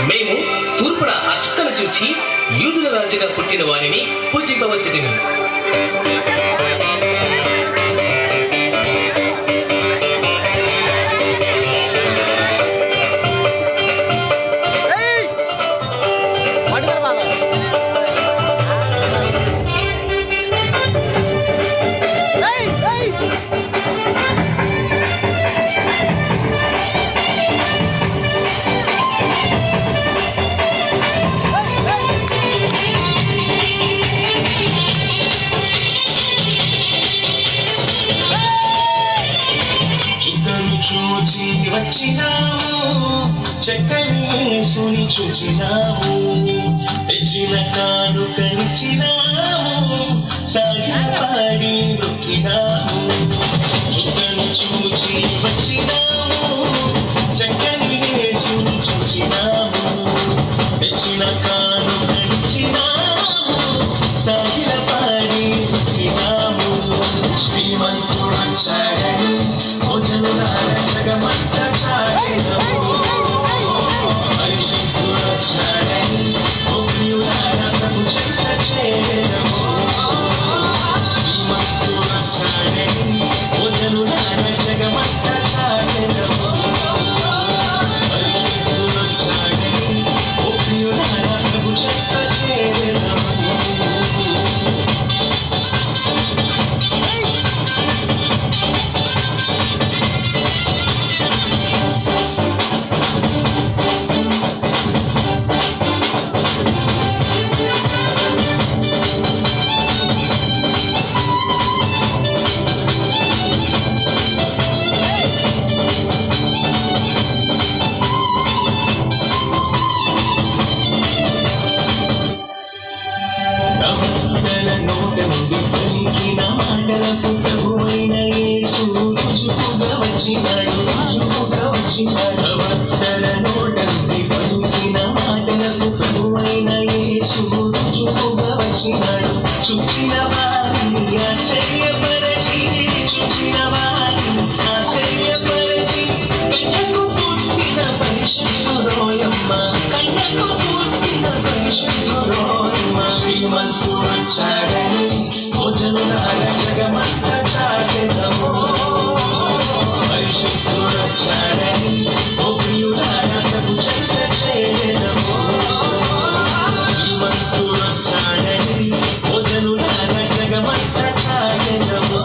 మేము తూర్పున ఆ చుక్కను చూచి యూదుల రాజుగా పుట్టిన వారిని పూజింపవచ్చును. చూచి వచ్చినాము, చక్కని యేసుని చూచినాము, తెచ్చిన కానుకనిచ్చినాము, సాగిపాడి నొక్కినాము. చుక్కను చూచి వచ్చినాము, చక్కని యేసుని చూచినాము, తెచ్చిన కానుకనిచ్చినాము, సాగిపాడి నొక్కినాము. శ్రీమంతుడొచ్చాడని జనులారా జగమంతా చాటెదము, పరిశుద్ధుడొచ్చాడని ఓ ప్రియులారా ప్రభు చెంత చేరెదము. శ్రీమంతుడొచ్చాడని ఓ జనులారా జగమంతా చాటెదము, పరిశుద్ధుడొచ్చాడని ఓ ప్రియులారా ప్రభు చెంత చేరెదము. పలికిన మాటలకు ప్రభువైన యేసు రుజువుగా వచ్చినాడు, రుజువుగా వచ్చినాడు. భక్తుల నోట నుండి పలికిన మాటలకు ప్రభువైన యేసు రుజువుగా వచ్చినాడు. చూచిన వారిని ఆశ్చర్యపరచి, చూచిన వారిని ఆశ్చర్యపరచి, కన్యకు పుట్టిన పరిశుద్ధుడోయమ్మ, కన్యకు పుట్టిన పరిశుద్ధుడోయమ్మ. శ్రీమంతుడొచ్చాడని ఓ జనులారా జగమంతా చాటెదము, పరిశుద్ధుడొచ్చాడని ఓ ప్రియులారా ప్రభు చెంత చేరెదము. శ్రీమంతుడొచ్చాడని ఓ జనులారా జగమంతా చాటెదము,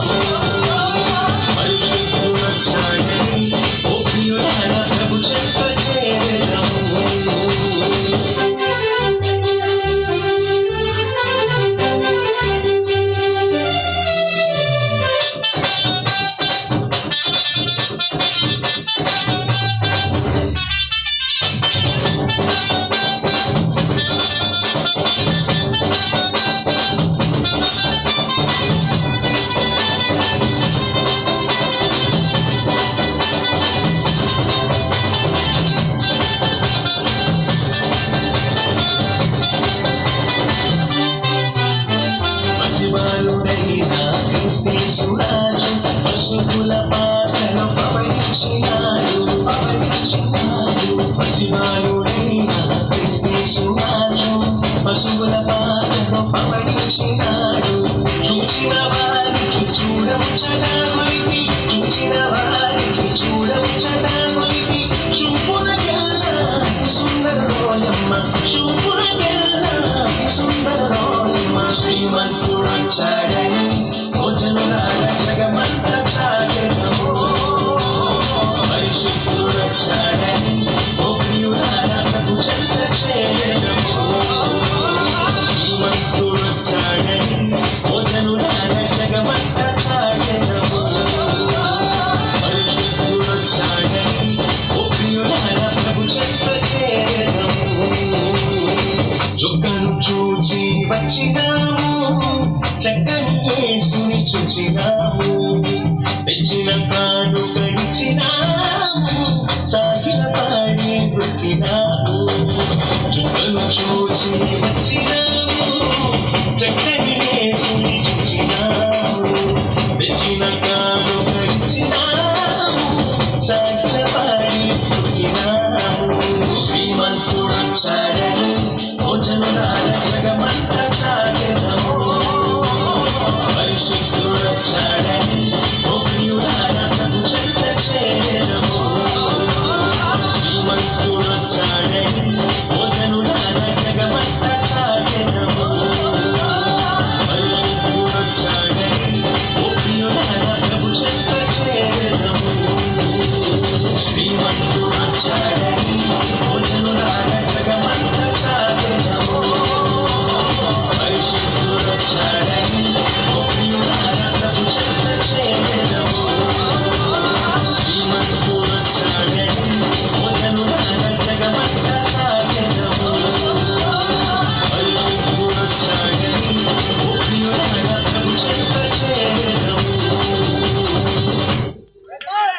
పరిశుద్ధుడొచ్చాడని ఓ ప్రియులారా ప్రభు చెంత చేరెదము. పసివాలుడైన క్రీస్తేసురాజు పశువుల పాటను పవళించినాడు, పవళించినాడు. పసివాలుడైన క్రీస్తేసురాజు పశువుల పాటను పవళించినాడు. చూచిన వారికి చూడముచ్చటానికి, చూచిన వారికి చూడముచ్చటానికి, చూపునకెల్లా సుందరోయమ్మ, చూపునకెల్లా సుందరోయమ్మ. శ్రీమంతుడొచ్చాడని ఓ జనులారా జగమంతా చాటెదము, పరిశుద్ధుడొచ్చాడని ఓ ప్రియులారా ప్రభు చెంత చేరెదము. శ్రీమంతుడొచ్చాడని ఓ జనులారా జగమంతా చాటెదము, పరిశుద్ధుడొచ్చాడని ఓ ప్రియులారా ప్రభు చెంత చేరెదము. చుక్కను చూచి వచ్చినాము, చక్కని యేసుని చూచినాము, తెచ్చిన కానుకనిచ్చినాము, సాగిలపాడి నొక్కినాము. చుక్కను చూచి వచ్చినాము, చక్కని యేసుని చూచినాము, తెచ్చిన కానుకనిచ్చినాము, సాగిలపాడి నొక్కినాము. శ్రీమంతుడు చాడ